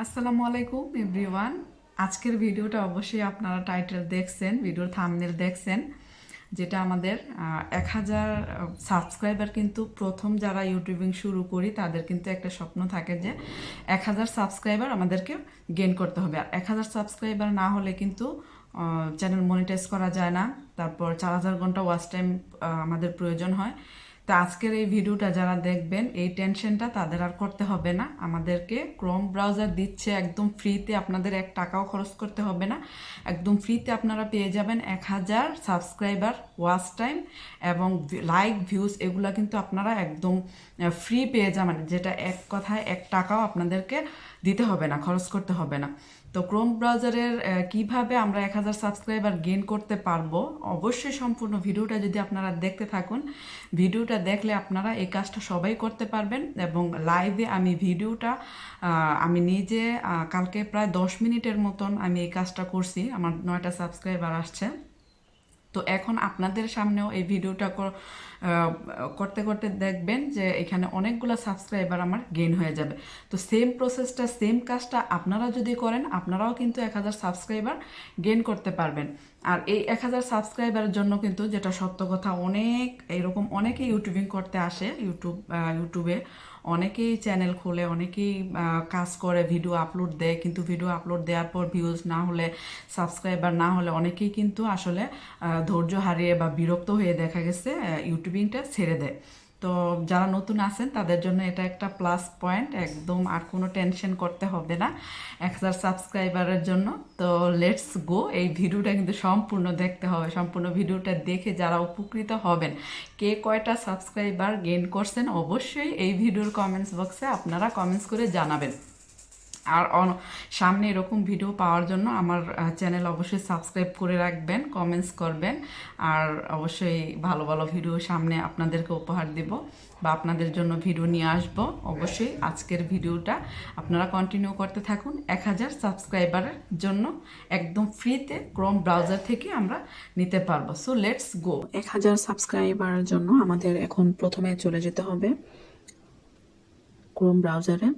আসসালামু আলাইকুম এভরিওয়ান। আজকের ভিডিওটা অবশ্যই আপনারা টাইটেল দেখছেন, ভিডিওর থাম্বনেল দেখছেন, যেটা আমাদের 1000 সাবস্ক্রাইবার। কিন্তু প্রথম যারা ইউটিউবিং শুরু করি তাদের কিন্তু একটা স্বপ্ন থাকে যে 1000 সাবস্ক্রাইবার আমাদেরকে গেইন করতে হবে। আর 1000 সাবস্ক্রাইবার না হলে কিন্তু চ্যানেল মনিটাইজ করা যায় না। তারপর 4000 ঘন্টা ওয়াচ টাইম আমাদের প্রয়োজন হয়। তো আজকের এই ভিডিওটা যারা দেখবেন, এই টেনশনটা তাদের আর করতে হবে না। আমাদেরকে ক্রোম ব্রাউজার দিচ্ছে একদম ফ্রিতে, আপনাদের 1 টাকাও খরচ করতে হবে না। একদম ফ্রিতে আপনারা পেয়ে যাবেন 1000 সাবস্ক্রাইবার, ওয়াচ টাইম এবং লাইক ভিউজ। এগুলা কিন্তু আপনারা একদম ফ্রি পেয়ে যাবেন, যেটা এক কথায় 1 টাকাও আপনাদেরকে দিতে হবে না, খরচ করতে হবে না। তো ক্রোম ব্রাউজারের কিভাবে আমরা 1000 সাবস্ক্রাইবার গেইন করতে পারবো, অবশ্যই সম্পূর্ণ ভিডিওটা যদি আপনারা দেখতে থাকুন। ভিডিওটা দেখলে আপনারা এই কাজটা সবাই করতে পারবেন। এবং লাইভে আমি ভিডিওটা আমি নিজে কালকে প্রায় 10 মিনিটের মতন আমি এই কাজটা করছি। আমার 9টা সাবস্ক্রাইবার আসছে। তো এখন আপনাদের সামনেও এই ভিডিওটা করতে করতে দেখবেন যে এখানে অনেকগুলো সাবস্ক্রাইবার আমার গেইন হয়ে যাবে। তো সেম প্রসেসটা, সেম কাজটা আপনারা যদি করেন, আপনারাও কিন্তু 1000 সাবস্ক্রাইবার গেইন করতে পারবেন। আর এই 1000 সাবস্ক্রাইবারের জন্য কিন্তু, যেটা সত্য কথা, এরকম অনেকেই ইউটিউবিং করতে আসে। ইউটিউবে অনেকেই চ্যানেল খোলে, অনেকেই কাজ করে, ভিডিও আপলোড দেয়। কিন্তু ভিডিও আপলোড দেওয়ার পর ভিউজ না হলে, সাবস্ক্রাইবার না হলে অনেকেই কিন্তু আসলে ধৈর্য হারিয়ে বা বিরক্ত হয়ে দেখা গেছে ইউটিউবিংটা ছেড়ে দেয়। তো যারা নতুন আছেন তাদের জন্য এটা একটা প্লাস পয়েন্ট, একদম আর কোনো টেনশন করতে হবে না 1000 সাবস্ক্রাইবারের জন্য। তো লেটস গো, এই ভিডিওটা কিন্তু সম্পূর্ণ দেখতে হবে। সম্পূর্ণ ভিডিওটা দেখে যারা উপকৃত হবেন, কে কয়টা সাবস্ক্রাইবার গেইন করছেন, অবশ্যই এই ভিডিওর কমেন্টস বক্সে আপনারা কমেন্টস করে জানাবেন। আর সামনে এরকম ভিডিও পাওয়ার জন্য আমার চ্যানেল অবশ্যই সাবস্ক্রাইব করে রাখবেন, কমেন্টস করবেন। আর অবশ্যই ভালো ভালো ভিডিও সামনে আপনাদেরকে উপহার দেব বা আপনাদের জন্য ভিডিও নিয়ে আসব। অবশ্যই আজকের ভিডিওটা আপনারা কন্টিনিউ করতে থাকুন। 1000 সাবস্ক্রাইবারের জন্য একদম ফ্রিতে ক্রোম ব্রাউজার থেকে আমরা নিতে পারবো। So let's go. 1000 সাবস্ক্রাইবারের জন্য আমাদের এখন প্রথমে চলে যেতে হবে ক্রোম ব্রাউজারে।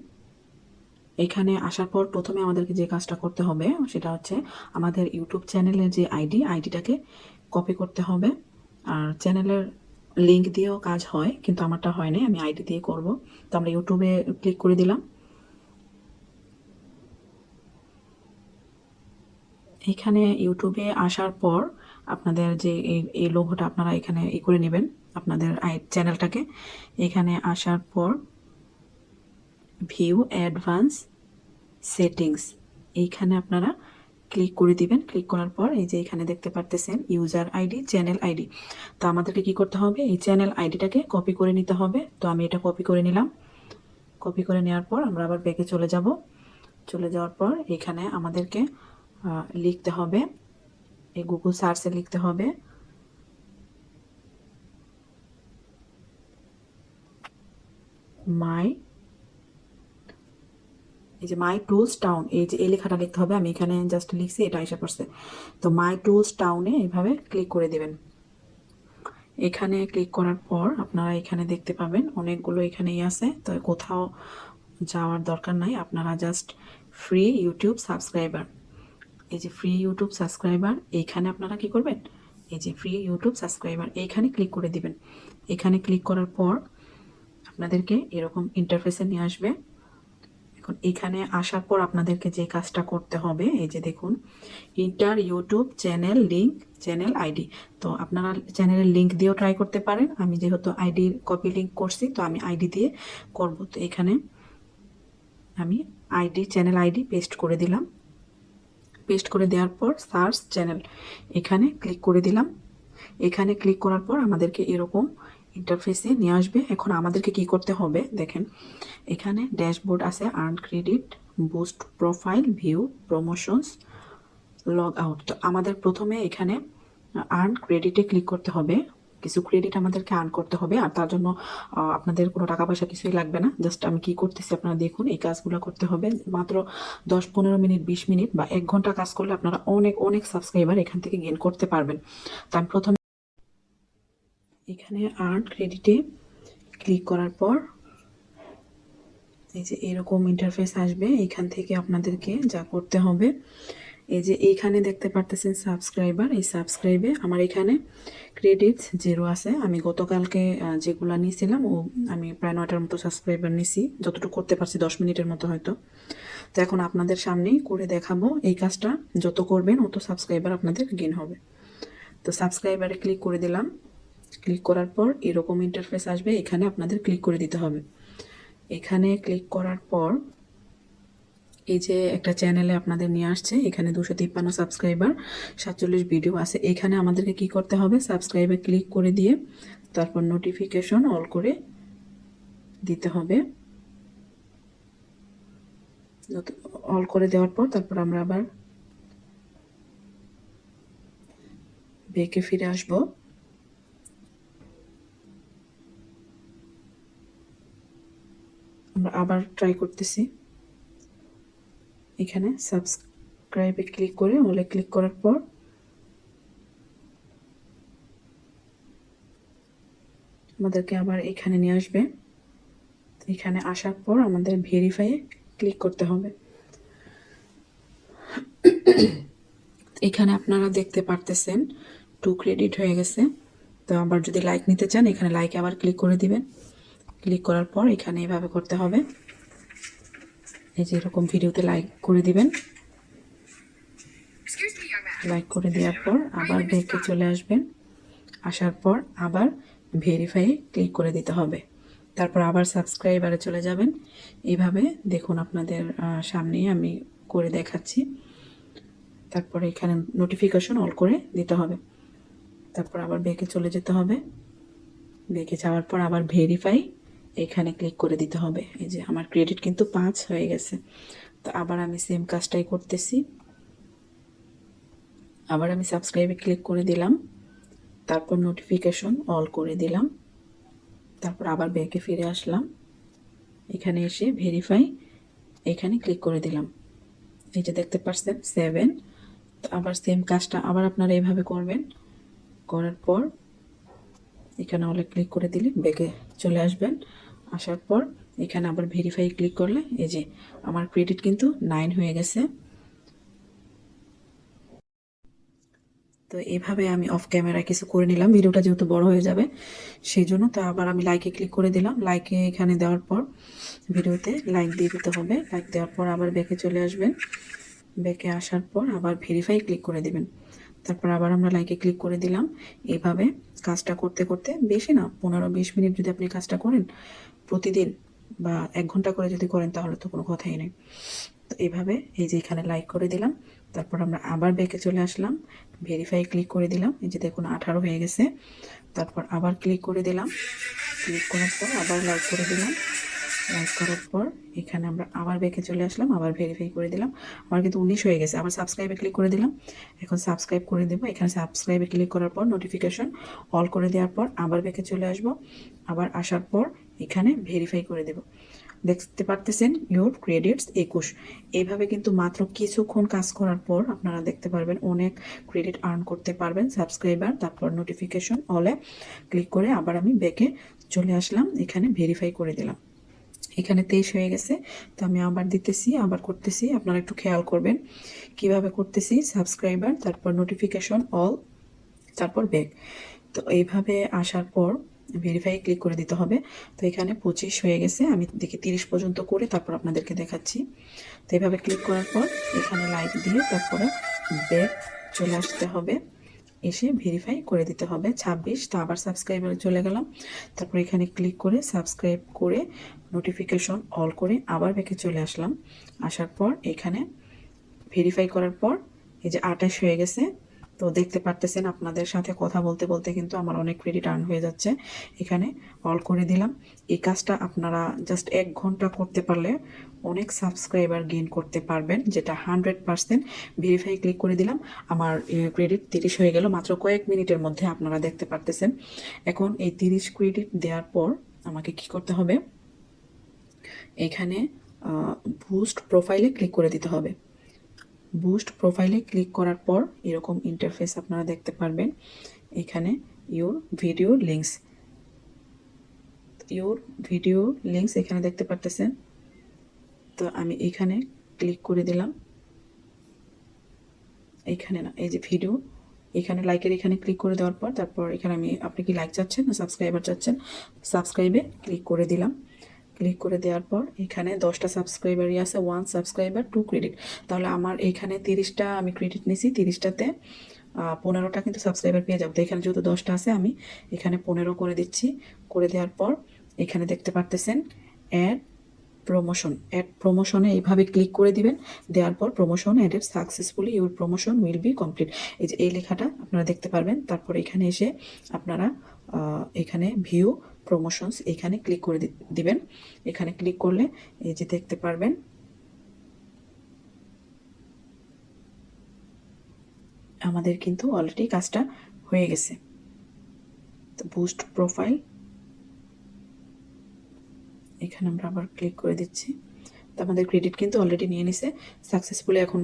এখানে আসার পর প্রথমে আমাদেরকে যে কাজটা করতে হবে সেটা হচ্ছে আমাদের ইউটিউব চ্যানেলের যে আইডিটাকে কপি করতে হবে। আর চ্যানেলের লিঙ্ক দিয়েও কাজ হয়, কিন্তু আমারটা হয় না, আমি আইডি দিয়ে করব। তো আমরা ইউটিউবে ক্লিক করে দিলাম। এখানে ইউটিউবে আসার পর আপনাদের যে এই লোগোটা আপনারা এখানে করে নেবেন আপনাদের চ্যানেলটাকে। এখানে আসার পর ভিউ অ্যাডভান্স সেটিংস, এইখানে আপনারা ক্লিক করে দিবেন। ক্লিক করার পর এই যে এখানে দেখতে পারতেছেন ইউজার আইডি, চ্যানেল আইডি। তো আমাদেরকে কি করতে হবে, এই চ্যানেল আইডিটাকে কপি করে নিতে হবে। তো আমি এটা কপি করে নিলাম। কপি করে নেওয়ার পর আমরা আবার ব্যাকে চলে যাব। চলে যাওয়ার পর এখানে আমাদেরকে লিখতে হবে, এই গুগল সার্চে লিখতে হবে এই যে মাই টুলস টাউন, এই যে এই লেখাটা লিখতে হবে। আমি এখানে জাস্ট লিখছি, এটা এসে পড়ছে। তো মাই টুলস টাউনে এইভাবে ক্লিক করে দেবেন। এখানে ক্লিক করার পর আপনারা এখানে দেখতে পাবেন অনেকগুলো এখানেই আছে। তো কোথাও যাওয়ার দরকার নাই, আপনারা জাস্ট ফ্রি ইউটিউব সাবস্ক্রাইবার, এই যে ফ্রি ইউটিউব সাবস্ক্রাইবার, এইখানে আপনারা কি করবেন, এই যে ফ্রি ইউটিউব সাবস্ক্রাইবার এইখানে ক্লিক করে দিবেন। এখানে ক্লিক করার পর আপনাদেরকে এরকম ইন্টারফেসে নিয়ে আসবে। এখন এখানে আসার পর আপনাদেরকে যে কাজটা করতে হবে, এই যে দেখুন inter YouTube channel link, channel ID. তো আপনারা চ্যানেলের লিঙ্ক দিয়েও ট্রাই করতে পারেন। আমি যেহেতু আইডির কপি লিঙ্ক করছি, তো আমি আইডি দিয়ে করব। তো এখানে আমি চ্যানেল আইডি পেস্ট করে দিলাম। পেস্ট করে দেওয়ার পর সার্চ চ্যানেল, এখানে ক্লিক করে দিলাম। এখানে ক্লিক করার পর আমাদেরকে এরকম ইন্টারফেসে নিয়ে আসবে। এখন আমাদেরকে কি করতে হবে দেখেন, এখানে ড্যাশবোর্ড আছে, earn credit, boost profile, view, promotions, log out. তো আমাদের প্রথমে এখানে আর্ন ক্রেডিটে ক্লিক করতে হবে। কিছু ক্রেডিট আমাদেরকে আর্ন করতে হবে। আর তার জন্য আপনাদের কোনো টাকা পয়সা কিছুই লাগবে না। জাস্ট আমি কি করতেছি আপনারা দেখুন। এই কাজগুলো করতে হবে মাত্র 10-15 মিনিট, 20 মিনিট বা 1 ঘন্টা কাজ করলে আপনারা অনেক অনেক সাবস্ক্রাইবার এখান থেকে গেইন করতে পারবেন। তো আমি প্রথমে এখানে আর্ন ক্রেডিটে ক্লিক করার পর এই যে এরকম ইন্টারফেস আসবে। এখান থেকে আপনাদেরকে যা করতে হবে, এই যে এইখানে দেখতে পারতেছেন সাবস্ক্রাইবার, এই সাবস্ক্রাইবে আমার এখানে ক্রেডিটস 0 আছে। আমি গতকালকে যেগুলো নিয়েছিলাম আমি প্রায় 9টার মতো সাবস্ক্রাইবার নিছি, যতটুকু করতে পারছি 10 মিনিটের মতো হয়তো। তো এখন আপনাদের সামনেই করে দেখাবো। এই কাজটা যত করবেন অত সাবস্ক্রাইবার আপনাদের গেইন হবে। তো সাবস্ক্রাইবারে ক্লিক করে দিলাম। ক্লিক করার পর এরকম ইন্টারফেস আসবে, এখানে আপনাদের ক্লিক করে দিতে হবে। এখানে ক্লিক করার পর এই যে একটা চ্যানেলে আপনাদের নিয়ে আসছে, এখানে 253 সাবস্ক্রাইবার, 47 ভিডিও আছে। এখানে আমাদেরকে কি করতে হবে, সাবস্ক্রাইবে ক্লিক করে দিয়ে তারপর নোটিফিকেশন অল করে দিতে হবে। অল করে দেওয়ার পর তারপর আমরা আবার ব্যাকে ফিরে আসব। আমরা আবার ট্রাই করতেছি। এখানে সাবস্ক্রাইবে ক্লিক করে অলে ক্লিক করার পর আমাদেরকে আবার এখানে নিয়ে আসবে। এখানে আসার পর আমাদের ভেরিফাইয়ে ক্লিক করতে হবে। এখানে আপনারা দেখতে পারতেছেন 2 ক্রেডিট হয়ে গেছে। তো আবার যদি লাইক নিতে চান এখানে লাইকে আবার ক্লিক করে দিবেন। ক্লিক করার পর এখানে এইভাবে করতে হবে। এই যে এরকম ভিডিওতে লাইক করে দিবেন। লাইক করে দেওয়ার পর আবার ব্যাকে চলে আসবেন। আসার পর আবার ভেরিফাইয়ে ক্লিক করে দিতে হবে। তারপর আবার সাবস্ক্রাইবারে চলে যাবেন। এইভাবে দেখুন আপনাদের সামনেই আমি করে দেখাচ্ছি। তারপরে এখানে নোটিফিকেশন অল করে দিতে হবে। তারপর আবার ব্যাকে চলে যেতে হবে। ব্যাকে যাওয়ার পর আবার ভেরিফাই এখানে ক্লিক করে দিতে হবে। এই যে আমার ক্রেডিট কিন্তু 5 হয়ে গেছে। তো আবার আমি সেম কাজটাই করতেছি। আবার আমি সাবস্ক্রাইবে ক্লিক করে দিলাম, তারপর নোটিফিকেশন অল করে দিলাম। তারপর আবার ব্যাকে ফিরে আসলাম। এখানে এসে ভেরিফাই এখানে ক্লিক করে দিলাম। এই যে দেখতে পাচ্ছেন 7। তো আবার সেম কাজটা আবার আপনারা এইভাবে করবেন। করার পর এখানে অলে ক্লিক করে দিলে ব্যাকে চলে আসবেন। আসার পর এখানে আবার ভেরিফাই ক্লিক করলে এই যে আমার ক্রেডিট কিন্তু 9 হয়ে গেছে। তো এইভাবে আমি অফ ক্যামেরায় কিছু করে নিলাম, ভিডিওটা যেহেতু বড় হয়ে যাবে সেই জন্য। তো আবার আমি লাইকে ক্লিক করে দিলাম। লাইকে এখানে দেওয়ার পর ভিডিওতে লাইক দিয়ে দিতে হবে। লাইক দেওয়ার পর আবার ব্যাকে চলে আসবেন। ব্যাকে আসার পর আবার ভেরিফাই ক্লিক করে দিবেন। তারপর আবার আমরা লাইকে ক্লিক করে দিলাম। এইভাবে কাজটা করতে করতে বেশি না 15-20 মিনিট যদি আপনি কাজটা করেন প্রতিদিন বা 1 ঘন্টা করে যদি করেন তাহলে তো কোনো কথাই নেই। তো এইভাবে এই যে এখানে লাইক করে দিলাম। তারপর আমরা আবার ব্যাকে চলে আসলাম। ভেরিফাই ক্লিক করে দিলাম। এই যে দেখুন 18 হয়ে গেছে। তারপর আবার ক্লিক করে দিলাম। ক্লিক করার পর আবার লাইক করে দিলাম। লাইক করার পর এখানে আমরা আবার ব্যাকে চলে আসলাম। আবার ভেরিফাই করে দিলাম। আমার কিন্তু 19 হয়ে গেছে। আবার সাবস্ক্রাইবে ক্লিক করে দিলাম। এখন সাবস্ক্রাইব করে দেবো। এখানে সাবস্ক্রাইবে ক্লিক করার পর নোটিফিকেশন অল করে দেওয়ার পর আবার ব্যাকে চলে আসবো। আবার আসার পর এখানে ভেরিফাই করে দেব। দেখতে পারতেছেন ইউর ক্রেডিটস 21। এইভাবে কিন্তু মাত্র কিছুক্ষণ কাজ করার পর আপনারা দেখতে পারবেন অনেক ক্রেডিট আর্ন করতে পারবেন। সাবস্ক্রাইবার তারপর নোটিফিকেশন অলে ক্লিক করে আবার আমি ব্যাকে চলে আসলাম। এখানে ভেরিফাই করে দিলাম। এখানে 23 হয়ে গেছে। তো আমি আবার দিতেছি, আবার করতেছি। আপনারা একটু খেয়াল করবেন কিভাবে করতেছি। সাবস্ক্রাইবার তারপর নোটিফিকেশন অল তারপর ব্যাক। তো এইভাবে আসার পর ভেরিফাই ক্লিক করে দিতে হবে। তো এখানে 25 হয়ে গেছে। আমি দেখি 30 পর্যন্ত করে তারপর আপনাদেরকে দেখাচ্ছি। তো এইভাবে ক্লিক করার পর এখানে লাইক দিয়ে তারপরে ব্যাক চলে আসতে হবে। এসে ভেরিফাই করে দিতে হবে 26। তো আবার সাবস্ক্রাইবারে চলে গেলাম। তারপর এখানে ক্লিক করে সাবস্ক্রাইব করে নোটিফিকেশন অল করে আবার ব্যাকে চলে আসলাম। আসার পর এখানে ভেরিফাই করার পর এই যে 28 হয়ে গেছে। তো দেখতে পারতেছেন আপনাদের সাথে কথা বলতে বলতে কিন্তু আমার অনেক ক্রেডিট আর্ন হয়ে যাচ্ছে। এখানে অল করে দিলাম। এই কাজটা আপনারা জাস্ট 1 ঘন্টা করতে পারলে অনেক সাবস্ক্রাইবার গেইন করতে পারবেন, যেটা 100%। ভেরিফাই ক্লিক করে দিলাম। আমার ক্রেডিট 30 হয়ে গেল মাত্র কয়েক মিনিটের মধ্যে, আপনারা দেখতে পারতেছেন। এখন এই 30 ক্রেডিট দেওয়ার পর আমাকে কি করতে হবে, এখানে বুস্ট প্রোফাইলে ক্লিক করে দিতে হবে। বুস্ট প্রোফাইলে ক্লিক করার পর এরকম ইন্টারফেস আপনারা দেখতে পারবেন। এখানে ইউর ভিডিও লিঙ্কস এখানে দেখতে পারতেছেন। তো আমি এইখানে ক্লিক করে দিলাম, এইখানে না, এই যে ভিডিও, এখানে লাইকের এখানে ক্লিক করে দেওয়ার পর তারপর এখানে আমি, আপনি কি লাইক চাচ্ছেন না সাবস্ক্রাইবার চাচ্ছেন, সাবস্ক্রাইবে ক্লিক করে দিলাম। ক্লিক করে দেওয়ার পর এখানে 10টা সাবস্ক্রাইবারই আছে, 1 সাবস্ক্রাইবার 2 ক্রেডিট। তাহলে আমার এখানে 30টা আমি ক্রেডিট নিছি, 30টাতে 15টা কিন্তু সাবস্ক্রাইবার পেয়ে যাবো। তো এখানে যেহেতু 10টা আছে আমি এখানে 15 করে দিচ্ছি। করে দেওয়ার পর এখানে দেখতে পারতেছেন অ্যাড প্রমোশন, অ্যাড প্রমোশনে এইভাবে ক্লিক করে দিবেন। দেওয়ার পর promotion added successfully, your promotion will be complete, এই যে এই লেখাটা আপনারা দেখতে পারবেন। তারপর এখানে এসে আপনারা এখানে ভিউ প্রমোশনস এখানে ক্লিক করে দিবেন। এখানে ক্লিক করলে এই যে দেখতে পারবেন আমাদের কিন্তু অলরেডি কাজটা হয়ে গেছে। তো বুস্ট প্রোফাইল, এখানে আমরা আবার ক্লিক করে দিচ্ছি। তো আমাদের ক্রেডিট কিন্তু অলরেডি নিয়ে নিছে সাকসেসফুলি। এখন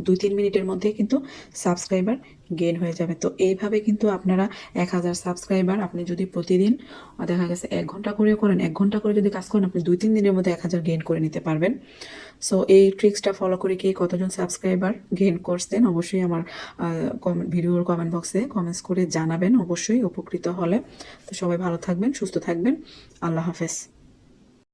2-3 মিনিটের মধ্যে কিন্তু সাবস্ক্রাইবার গেইন হয়ে যাবে। তো এইভাবে কিন্তু আপনারা 1000 সাবস্ক্রাইবার আপনি যদি প্রতিদিন দেখা গেছে 1 ঘন্টা করে করেন, 1 ঘন্টা করে যদি কাজ করেন, আপনি 2-3 দিনের মধ্যে 1000 গেইন করে নিতে পারবেন। সো এই ট্রিক্সটা ফলো করে কি কতজন সাবস্ক্রাইবার গেইন করছেন অবশ্যই আমার ভিডিওর কমেন্ট বক্সে কমেন্টস করে জানাবেন, অবশ্যই উপকৃত হলে। তো সবাই ভালো থাকবেন, সুস্থ থাকবেন, আল্লাহ হাফেজ।